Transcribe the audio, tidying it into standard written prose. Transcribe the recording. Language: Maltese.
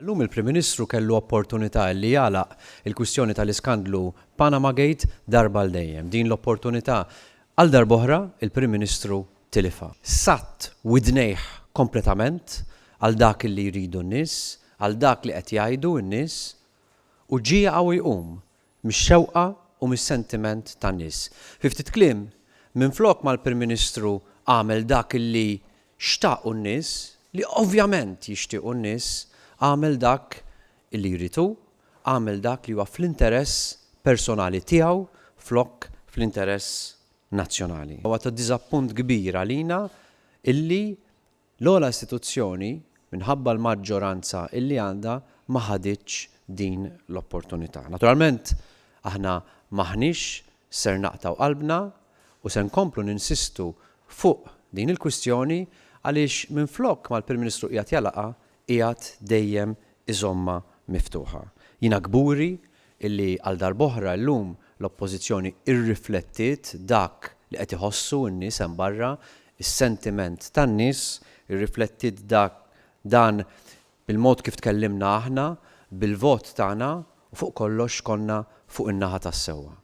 Llum il-Prim Ministru kellu opportunità li jagħlaq il-kwistjoni tal-iskandlu Panama Gate darba l-dejjem. Din l-opportunità għal darb'oħra il-Prim Ministru tilifha. Satt widnejh kompletament għal dak li jridu n-nies, għal dak li qed jgħidu n-nies u ġie jaqgħu jqum mix-xewqa u mis-sentiment tan-nies. Fi ftit kliem minflok mal-Prim Ministru għamel dak li xtaqu n-nies, li ovvjament jixtiequ n-nies, għamel dak li jritu, għamel dak li huwa fl-interess personali tiegħu flok fl-interess nazzjonali. Huwa ta' diżappunt kbir għalina illi l-ogħla istituzzjoni minħabba l-maġġoranza illi għandha ma ħaditx din l-opportunità. Naturalment aħna maħniex ser naqtaw qalbna u se nkomplu ninsistu fuq din il-kwistjoni għaliex minflok mal-Prim Ministru qiegħed jalaqa qiegħed dejjem iżomma miftuħa. Jiena gburi illi għal darb'oħra llum l-Oppożizzjoni irriflettiet dak li qed iħossu n-nies hemm barra, is-sentiment tan-nies, irriflettiet dan bil-mod kif tkellimna aħna, bil-vot tagħna u fuq kollox konna fuq in-naħa tas-sewwa.